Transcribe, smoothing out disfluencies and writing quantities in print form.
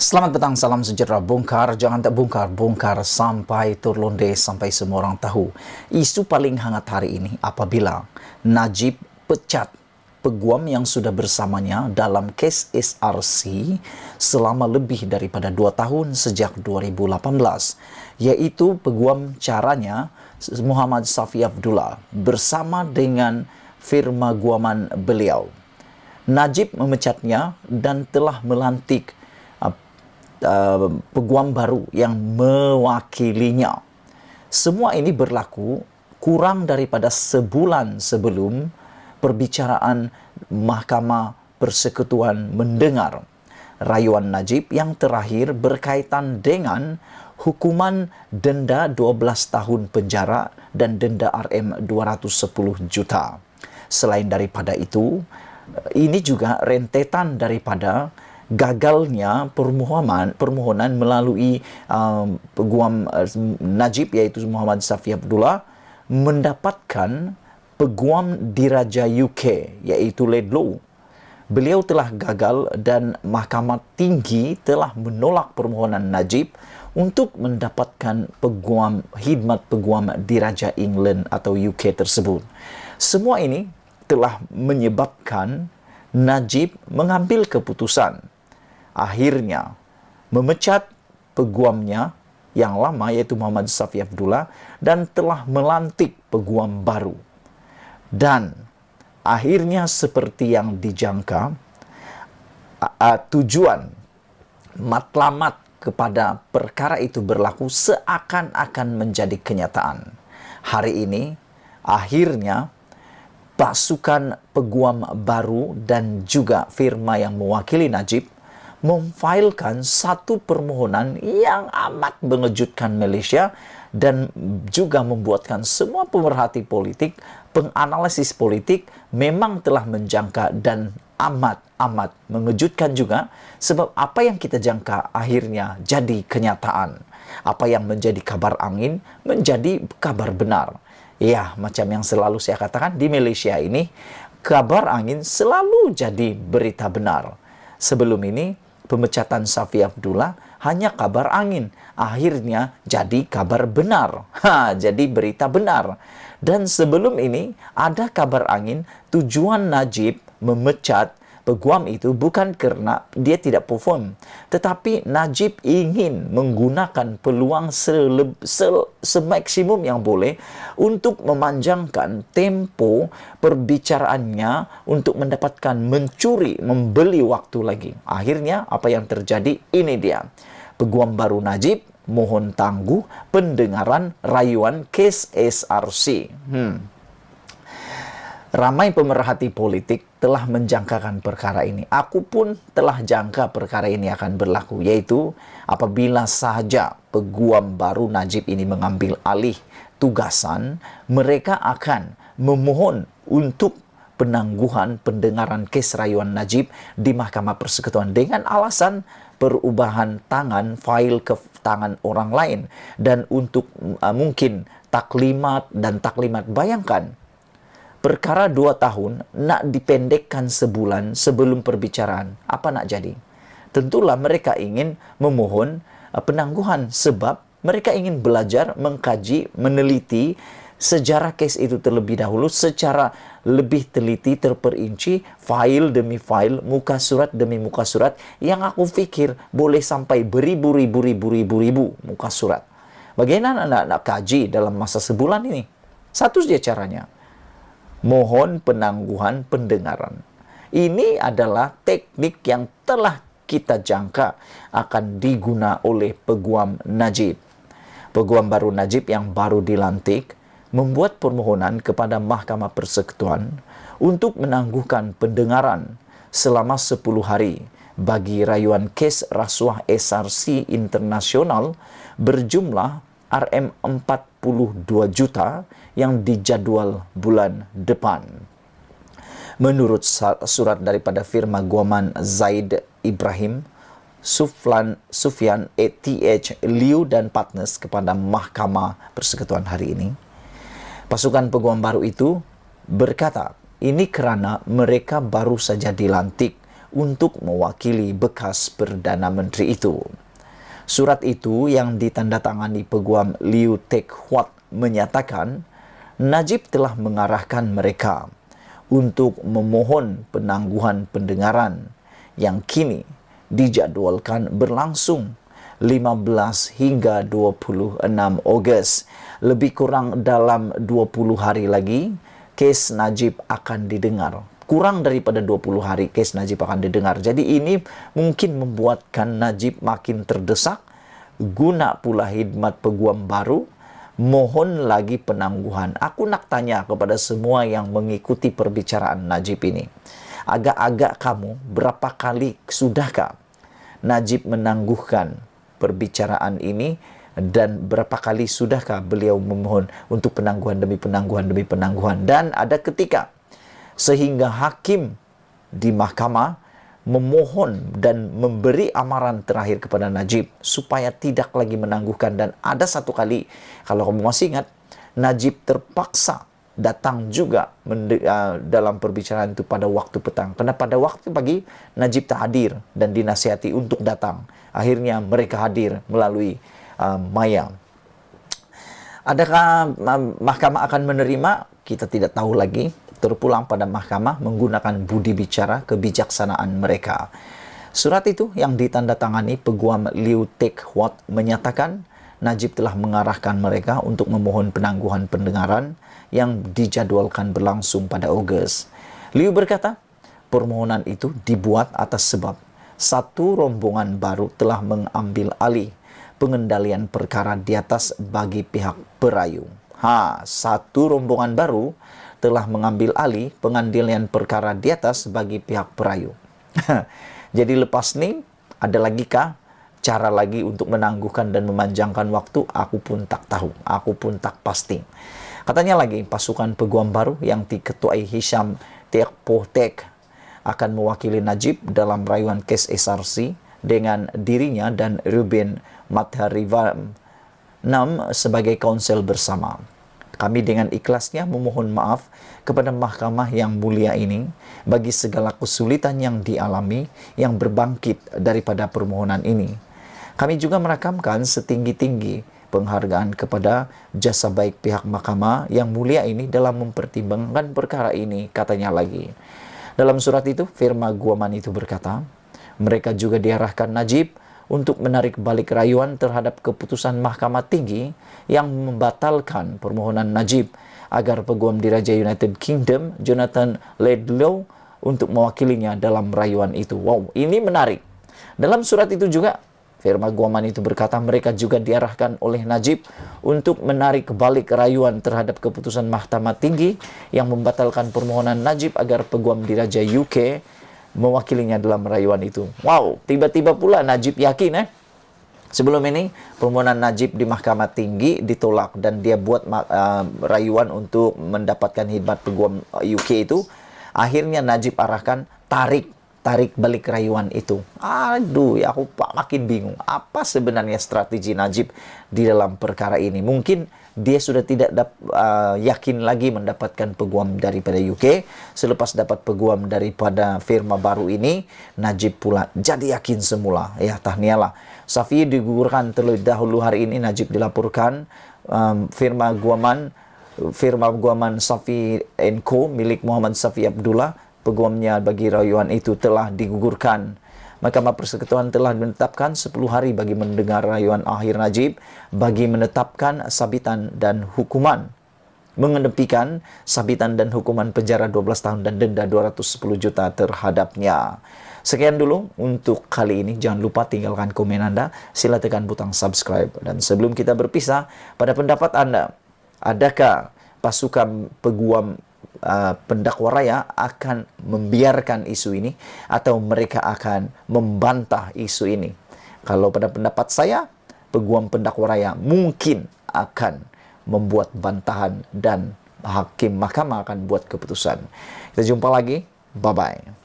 Selamat petang, salam sejahtera. Bongkar, jangan tak bongkar. Bongkar sampai terlonde, sampai semua orang tahu. Isu paling hangat hari ini apabila Najib pecat peguam yang sudah bersamanya dalam kes SRC selama lebih daripada 2 tahun sejak 2018. Yaitu peguam caranya Muhammad Safi Abdullah bersama dengan firma guaman beliau. Najib memecatnya dan telah melantik peguam baru yang mewakilinya. Semua ini berlaku kurang daripada sebulan sebelum perbicaraan Mahkamah Persekutuan mendengar rayuan Najib yang terakhir berkaitan dengan hukuman denda 12 tahun penjara dan denda RM 210 juta. Selain daripada itu, ini juga rentetan daripada gagalnya permohonan melalui peguam Najib iaitu Muhammad Safi Abdullah mendapatkan peguam diraja UK iaitu Laidlaw. Beliau telah gagal dan Mahkamah Tinggi telah menolak permohonan Najib untuk mendapatkan khidmat peguam diraja England atau UK tersebut. Semua ini telah menyebabkan Najib mengambil keputusan akhirnya memecat peguamnya yang lama iaitu Muhammad Safi Abdullah dan telah melantik peguam baru. Dan akhirnya seperti yang dijangka, tujuan matlamat kepada perkara itu berlaku seakan-akan menjadi kenyataan. Hari ini akhirnya pasukan peguam baru dan juga firma yang mewakili Najib memfailkan satu permohonan yang amat mengejutkan Malaysia dan juga membuatkan semua pemerhati politik, penganalisis politik memang telah menjangka dan amat mengejutkan juga sebab apa yang kita jangka akhirnya jadi kenyataan. Apa yang menjadi kabar angin menjadi kabar benar. Ya, macam yang selalu saya katakan di Malaysia ini, kabar angin selalu jadi berita benar. Sebelum ini, pemecatan Safi Abdullah hanya kabar angin. Akhirnya jadi kabar benar. Jadi berita benar. Dan sebelum ini ada kabar angin tujuan Najib memecat peguam itu bukan karena dia tidak perform. Tetapi Najib ingin menggunakan peluang semaksimum yang boleh untuk memanjangkan tempo perbicaraannya untuk mendapatkan membeli waktu lagi. Akhirnya apa yang terjadi ini dia. Peguam baru Najib mohon tangguh pendengaran rayuan kes SRC. Ramai pemerhati politik telah menjangkakan perkara ini. Aku pun telah jangka perkara ini akan berlaku, yaitu apabila sahaja peguam baru Najib ini mengambil alih tugasan, mereka akan memohon untuk penangguhan pendengaran kes rayuan Najib di Mahkamah Persekutuan dengan alasan perubahan tangan fail ke tangan orang lain dan untuk mungkin taklimat dan taklimat. Bayangkan, perkara 2 tahun nak dipendekkan sebulan sebelum perbicaraan. Apa nak jadi? Tentulah mereka ingin memohon penangguhan sebab mereka ingin belajar, mengkaji, meneliti sejarah kes itu terlebih dahulu secara lebih teliti, terperinci, file demi file, muka surat demi muka surat yang aku fikir boleh sampai beribu-ribu muka surat. Bagaimana nak kaji dalam masa sebulan ini? Satu saja caranya. Mohon penangguhan pendengaran. Ini adalah teknik yang telah kita jangka akan diguna oleh peguam Najib. Peguam baru Najib yang baru dilantik membuat permohonan kepada Mahkamah Persekutuan untuk menangguhkan pendengaran selama 10 hari bagi rayuan kes rasuah SRC internasional berjumlah RM42 juta yang dijadwal bulan depan. Menurut surat daripada firma guaman Zaid Ibrahim, Sufyan ATH Liu dan Partners kepada Mahkamah Persekutuan hari ini, pasukan peguam baru itu berkata, ini kerana mereka baru saja dilantik untuk mewakili bekas Perdana Menteri itu. Surat itu yang ditandatangani Peguam Liu Teck Huat menyatakan Najib telah mengarahkan mereka untuk memohon penangguhan pendengaran yang kini dijadwalkan berlangsung 15 hingga 26 Ogos. Lebih kurang dalam 20 hari lagi, kes Najib akan didengar. Kurang daripada 20 hari kes Najib akan didengar. Jadi ini mungkin membuatkan Najib makin terdesak. Guna pula khidmat peguam baru, mohon lagi penangguhan. Aku nak tanya kepada semua yang mengikuti perbicaraan Najib ini. Agak-agak kamu, berapa kali sudahkah Najib menangguhkan perbicaraan ini, dan berapa kali sudahkah beliau memohon untuk penangguhan demi penangguhan demi penangguhan? Dan ada ketika sehingga hakim di mahkamah memohon dan memberi amaran terakhir kepada Najib supaya tidak lagi menangguhkan. Dan ada satu kali, kalau kamu masih ingat, Najib terpaksa datang juga dalam perbicaraan itu pada waktu petang. Karena pada waktu pagi Najib tak hadir dan dinasihati untuk datang. Akhirnya mereka hadir melalui maya. Adakah mahkamah akan menerima? Kita tidak tahu lagi. Terpulang pada mahkamah menggunakan budi bicara kebijaksanaan mereka. Surat itu yang ditandatangani Peguam Liu Teck Huat menyatakan Najib telah mengarahkan mereka untuk memohon penangguhan pendengaran yang dijadwalkan berlangsung pada Ogos. Liu berkata, permohonan itu dibuat atas sebab satu rombongan baru telah mengambil alih pengendalian perkara di atas bagi pihak perayu. Satu rombongan baru telah mengambil alih pengendalian perkara di atas bagi pihak perayu. Jadi lepas ni, ada lagi kah cara lagi untuk menangguhkan dan memanjangkan waktu? Aku pun tak tahu. Aku pun tak pasti. Katanya lagi, pasukan peguam baru yang diketuai Hisham Teck Poh Teck akan mewakili Najib dalam rayuan kes SRC dengan dirinya dan Ruben Matharivam sebagai konsel bersama. Kami dengan ikhlasnya memohon maaf kepada mahkamah yang mulia ini bagi segala kesulitan yang dialami yang berbangkit daripada permohonan ini. Kami juga merakamkan setinggi-tinggi penghargaan kepada jasa baik pihak mahkamah yang mulia ini dalam mempertimbangkan perkara ini, katanya lagi. Dalam surat itu, firma Guaman itu berkata, mereka juga diarahkan Najib untuk menarik balik rayuan terhadap keputusan Mahkamah Tinggi yang membatalkan permohonan Najib agar Peguam Diraja United Kingdom, Jonathan Laidlaw, untuk mewakilinya dalam rayuan itu. Wow, ini menarik. Dalam surat itu juga, firma Guaman itu berkata mereka juga diarahkan oleh Najib untuk menarik balik rayuan terhadap keputusan Mahkamah Tinggi yang membatalkan permohonan Najib agar Peguam Diraja UK mewakilinya dalam rayuan itu. Wow, tiba-tiba pula Najib yakin sebelum ini permohonan Najib di Mahkamah Tinggi ditolak dan dia buat rayuan untuk mendapatkan khidmat Peguam UK itu. Akhirnya Najib arahkan tarik balik rayuan itu. Aduh, ya aku makin bingung. Apa sebenarnya strategi Najib di dalam perkara ini? Mungkin dia sudah tidak yakin lagi mendapatkan peguam daripada UK. Selepas dapat peguam daripada firma baru ini, Najib pula jadi yakin semula. Ya, tahniahlah. Safi digugurkan terlebih dahulu hari ini. Najib dilaporkan firma Guaman Safi & Co milik Muhammad Safi Abdullah, peguamnya bagi rayuan itu, telah digugurkan. Mahkamah Persekutuan telah menetapkan 10 hari bagi mendengar rayuan akhir Najib bagi menetapkan sabitan dan hukuman. Mengedepikan sabitan dan hukuman penjara 12 tahun dan denda 210 juta terhadapnya. Sekian dulu untuk kali ini. Jangan lupa tinggalkan komen Anda. Sila tekan butang subscribe. Dan sebelum kita berpisah, pada pendapat Anda, adakah pasukan peguam pendakwa raya akan membiarkan isu ini atau mereka akan membantah isu ini? Kalau pada pendapat saya, peguam pendakwa raya mungkin akan membuat bantahan dan hakim mahkamah akan buat keputusan. Kita jumpa lagi. Bye-bye.